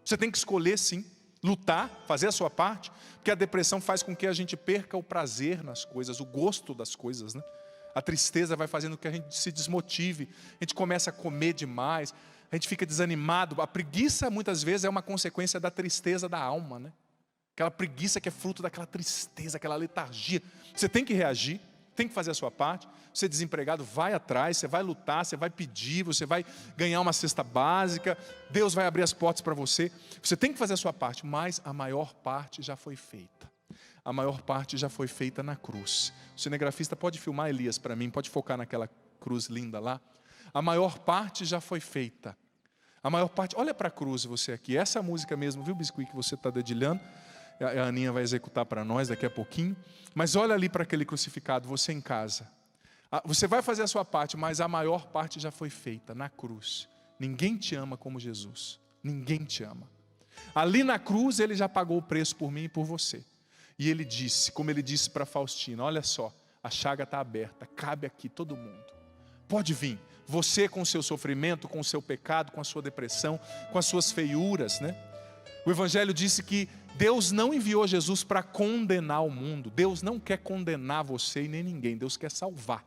Você tem que escolher sim, lutar, fazer a sua parte, porque a depressão faz com que a gente perca o prazer nas coisas, o gosto das coisas, né? A tristeza vai fazendo com que a gente se desmotive, a gente começa a comer demais, a gente fica desanimado. A preguiça muitas vezes é uma consequência da tristeza da alma, né? Aquela preguiça que é fruto daquela tristeza, aquela letargia. Você tem que reagir, tem que fazer a sua parte. Você desempregado, vai atrás, você vai lutar, você vai pedir, você vai ganhar uma cesta básica, Deus vai abrir as portas para você. Você tem que fazer a sua parte, mas a maior parte já foi feita. A maior parte já foi feita na cruz. O cinegrafista pode filmar Elias para mim, pode focar naquela cruz linda lá. A maior parte já foi feita. A maior parte, olha para a cruz você aqui, essa música mesmo, viu, Biscuit, que você está dedilhando? A Aninha vai executar para nós daqui a pouquinho. Mas olha ali para aquele crucificado, você em casa. Você vai fazer a sua parte, mas a maior parte já foi feita na cruz. Ninguém te ama como Jesus. Ninguém te ama. Ali na cruz ele já pagou o preço por mim e por você. E ele disse, como ele disse para Faustina, olha só, a chaga está aberta, cabe aqui todo mundo. Pode vir, você com o seu sofrimento, com o seu pecado, com a sua depressão, com as suas feiuras, né? O Evangelho disse que Deus não enviou Jesus para condenar o mundo. Deus não quer condenar você e nem ninguém, Deus quer salvar.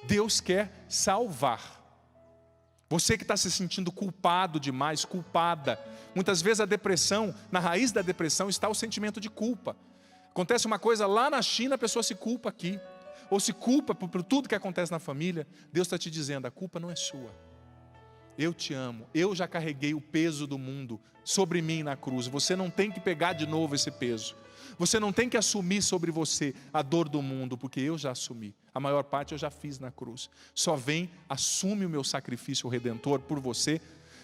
Deus quer salvar. Você que está se sentindo culpado demais, culpada. Muitas vezes a depressão, na raiz da depressão está o sentimento de culpa. Acontece uma coisa lá na China, a pessoa se culpa aqui. Ou se culpa por tudo que acontece na família. Deus está te dizendo, a culpa não é sua. Eu te amo, eu já carreguei o peso do mundo sobre mim na cruz. Você não tem que pegar de novo esse peso. Você não tem que assumir sobre você a dor do mundo, porque eu já assumi. A maior parte eu já fiz na cruz. Só vem, assume o meu sacrifício redentor por você.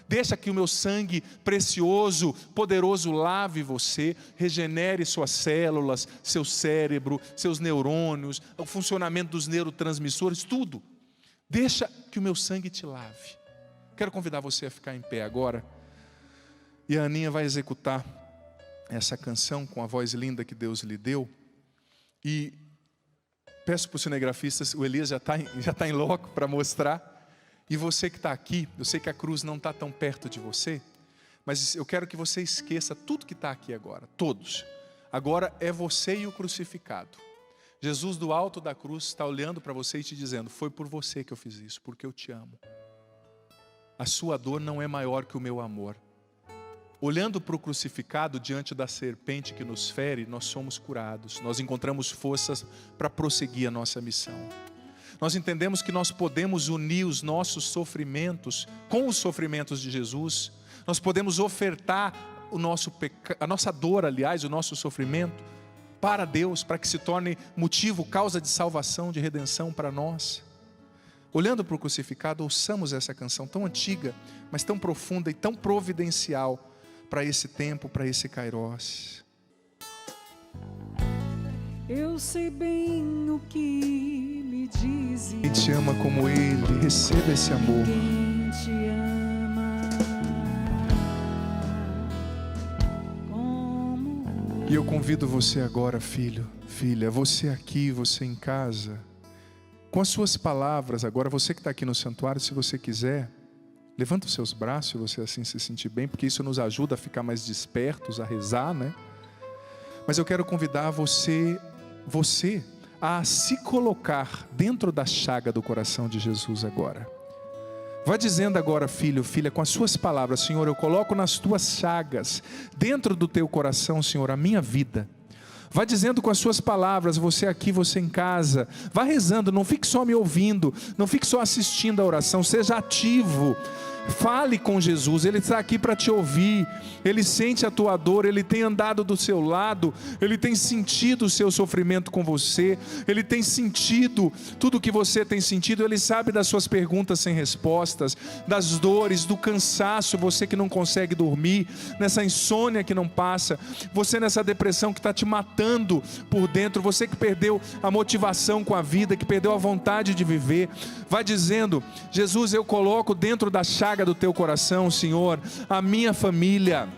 Deixa que o meu sangue precioso, poderoso lave você, regenere suas células, seu cérebro, seus neurônios, o funcionamento dos neurotransmissores, tudo. Deixa que o meu sangue te lave. Quero convidar você a ficar em pé agora. E a Aninha vai executar essa canção com a voz linda que Deus lhe deu. E peço para o cinegrafista, o Elias já está em loco para mostrar. E você que está aqui, eu sei que a cruz não está tão perto de você, Mas eu quero que você esqueça tudo que está aqui agora, todos. Agora é você e o crucificado. Jesus do alto da cruz está olhando para você e te dizendo: foi por você que eu fiz isso, porque eu te amo. A sua dor não é maior que o meu amor. Olhando para o crucificado diante da serpente que nos fere, nós somos curados. Nós encontramos forças para prosseguir a nossa missão. Nós entendemos que nós podemos unir os nossos sofrimentos com os sofrimentos de Jesus. Nós podemos ofertar a nossa dor, aliás, o nosso sofrimento, para Deus, para que se torne motivo, causa de salvação, de redenção para nós. Olhando para o crucificado, ouçamos essa canção tão antiga, mas tão profunda e tão providencial para esse tempo, para esse Kairós. Eu sei bem o que me dizem. Quem te ama como Ele, receba esse amor. Quem te ama como E eu convido você agora, filho, filha, você aqui, você em casa, com as suas palavras agora, você que está aqui no santuário, se você quiser, levanta os seus braços, se você assim se sentir bem, porque isso nos ajuda a ficar mais despertos, a rezar, né? Mas eu quero convidar você a se colocar dentro da chaga do coração de Jesus agora. Vai dizendo agora, filho, filha, com as suas palavras: Senhor, eu coloco nas tuas chagas, dentro do teu coração, Senhor, a minha vida. Vai dizendo com as suas palavras, você aqui, você em casa. Vai rezando, não fique só me ouvindo, não fique só assistindo a oração, seja ativo. Fale com Jesus, Ele está aqui para te ouvir. Ele sente a tua dor, Ele tem andado do seu lado, Ele tem sentido o seu sofrimento com você, Ele tem sentido tudo o que você tem sentido. Ele sabe das suas perguntas sem respostas, das dores, do cansaço, você que não consegue dormir, nessa insônia que não passa, você nessa depressão que está te matando por dentro, você que perdeu a motivação com a vida, que perdeu a vontade de viver. Vai dizendo: Jesus, eu coloco dentro da chaga do teu coração, Senhor, a minha família,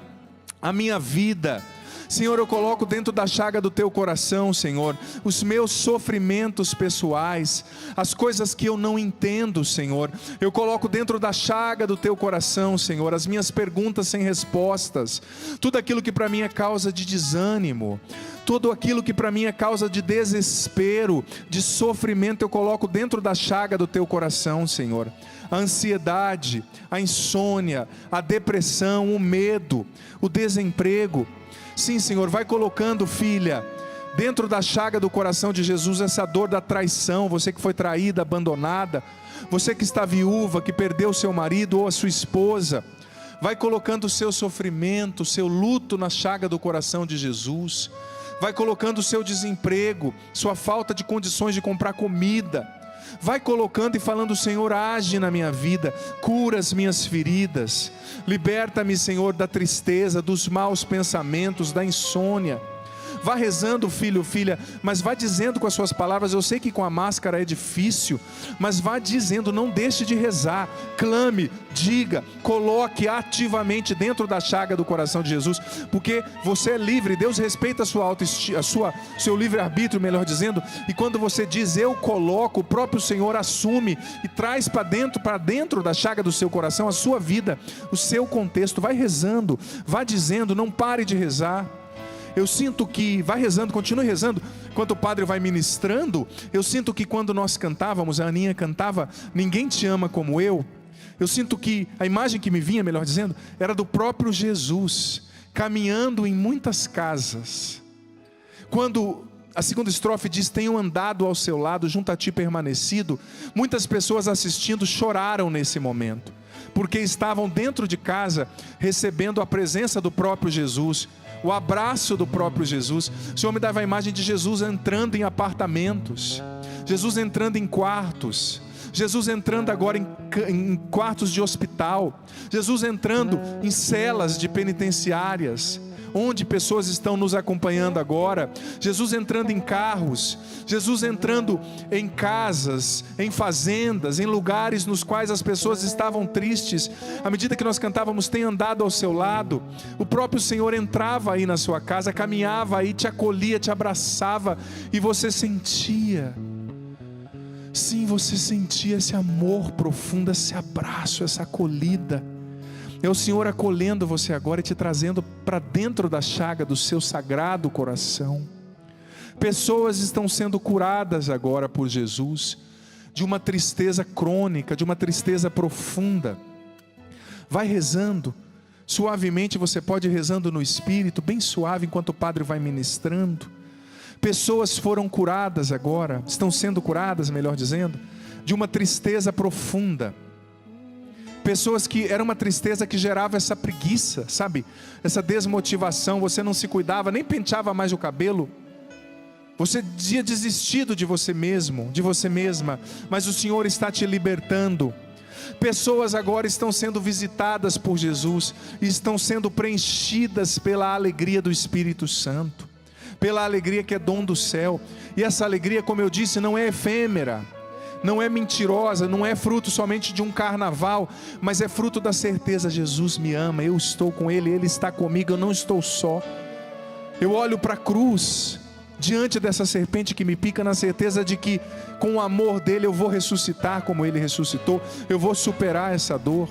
a minha vida. Senhor, eu coloco dentro da chaga do teu coração, Senhor, os meus sofrimentos pessoais, as coisas que eu não entendo, Senhor. Eu coloco dentro da chaga do teu coração, Senhor, as minhas perguntas sem respostas, tudo aquilo que para mim é causa de desânimo, tudo aquilo que para mim é causa de desespero, de sofrimento, eu coloco dentro da chaga do teu coração, Senhor. A ansiedade, a insônia, a depressão, o medo, o desemprego. Sim, Senhor, vai colocando, filha, dentro da chaga do coração de Jesus, essa dor da traição. Você que foi traída, abandonada, você que está viúva, que perdeu seu marido ou a sua esposa, vai colocando o seu sofrimento, o seu luto na chaga do coração de Jesus. Vai colocando o seu desemprego, sua falta de condições de comprar comida. Vai colocando e falando: Senhor, age na minha vida, cura as minhas feridas, liberta-me, Senhor, da tristeza, dos maus pensamentos, da insônia. Vá rezando, filho, filha, mas vá dizendo com as suas palavras. Eu sei que com a máscara é difícil, mas vá dizendo, não deixe de rezar, clame, diga, coloque ativamente dentro da chaga do coração de Jesus, porque você é livre. Deus respeita a sua autoestima, seu livre-arbítrio, melhor dizendo, e quando você diz eu coloco, o próprio Senhor assume e traz para dentro da chaga do seu coração a sua vida, o seu contexto. Vai rezando, vá dizendo, não pare de rezar. Eu sinto que, vai rezando, continue rezando, enquanto o padre vai ministrando. Eu sinto que quando nós cantávamos, a Aninha cantava Ninguém Te Ama Como Eu sinto que a imagem que me vinha, melhor dizendo, era do próprio Jesus, caminhando em muitas casas. Quando a segunda estrofe diz: tenho andado ao seu lado, junto a ti permanecido, muitas pessoas assistindo choraram nesse momento, porque estavam dentro de casa, recebendo a presença do próprio Jesus, o abraço do próprio Jesus. O Senhor me dava a imagem de Jesus entrando em apartamentos, Jesus entrando em quartos, Jesus entrando agora em quartos de hospital, Jesus entrando em celas de penitenciárias, onde pessoas estão nos acompanhando agora, Jesus entrando em carros, Jesus entrando em casas, em fazendas, em lugares nos quais as pessoas estavam tristes. À medida que nós cantávamos Tem Andado ao Seu Lado, o próprio Senhor entrava aí na sua casa, caminhava aí, te acolhia, te abraçava, e você sentia, sim, você sentia esse amor profundo, esse abraço, essa acolhida. É o Senhor acolhendo você agora e te trazendo para dentro da chaga do seu sagrado coração. Pessoas estão sendo curadas agora por Jesus de uma tristeza crônica, de uma tristeza profunda. Vai rezando, suavemente você pode ir rezando no Espírito, bem suave, enquanto o Padre vai ministrando. Pessoas foram curadas agora, estão sendo curadas, melhor dizendo, de uma tristeza profunda. Pessoas que era uma tristeza que gerava essa preguiça, sabe? Essa desmotivação, você não se cuidava, nem penteava mais o cabelo. Você tinha desistido de você mesmo, de você mesma, mas o Senhor está te libertando. Pessoas agora estão sendo visitadas por Jesus e estão sendo preenchidas pela alegria do Espírito Santo, pela alegria que é dom do céu. E essa alegria, como eu disse, não é efêmera, não é mentirosa, não é fruto somente de um carnaval, mas é fruto da certeza: Jesus me ama, eu estou com Ele, Ele está comigo, eu não estou só. Eu olho para a cruz, diante dessa serpente que me pica, na certeza de que com o amor dele eu vou ressuscitar como ele ressuscitou, eu vou superar essa dor.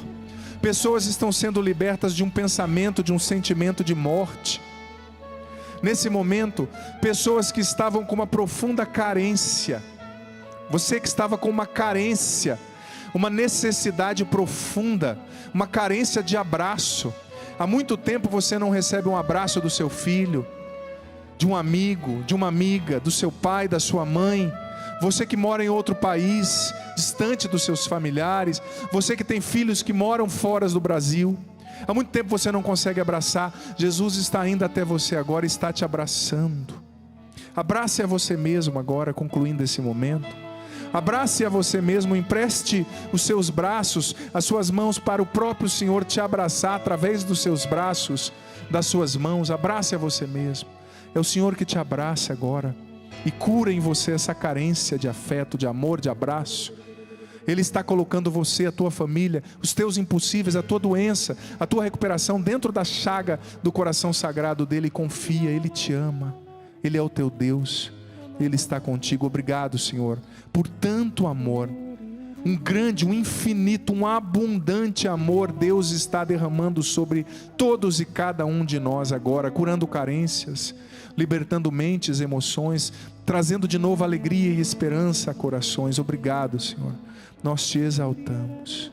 Pessoas estão sendo libertas de um pensamento, de um sentimento de morte. Nesse momento, pessoas que estavam com uma profunda carência, você que estava com uma carência, uma necessidade profunda, uma carência de abraço. Há muito tempo você não recebe um abraço do seu filho, de um amigo, de uma amiga, do seu pai, da sua mãe. Você que mora em outro país, distante dos seus familiares. Você que tem filhos que moram fora do Brasil. Há muito tempo você não consegue abraçar. Jesus está indo até você agora e está te abraçando. Abrace a você mesmo agora, concluindo esse momento. Abrace a você mesmo, empreste os seus braços, as suas mãos para o próprio Senhor te abraçar através dos seus braços, das suas mãos. Abrace a você mesmo. É o Senhor que te abraça agora e cura em você essa carência de afeto, de amor, de abraço. Ele está colocando você, a tua família, os teus impossíveis, a tua doença, a tua recuperação dentro da chaga do coração sagrado dele. Confia, Ele te ama, Ele é o teu Deus, Ele está contigo. Obrigado, Senhor, por tanto amor, um grande, um infinito, um abundante amor Deus está derramando sobre todos e cada um de nós agora, curando carências, libertando mentes, emoções, trazendo de novo alegria e esperança a corações. Obrigado, Senhor, nós te exaltamos.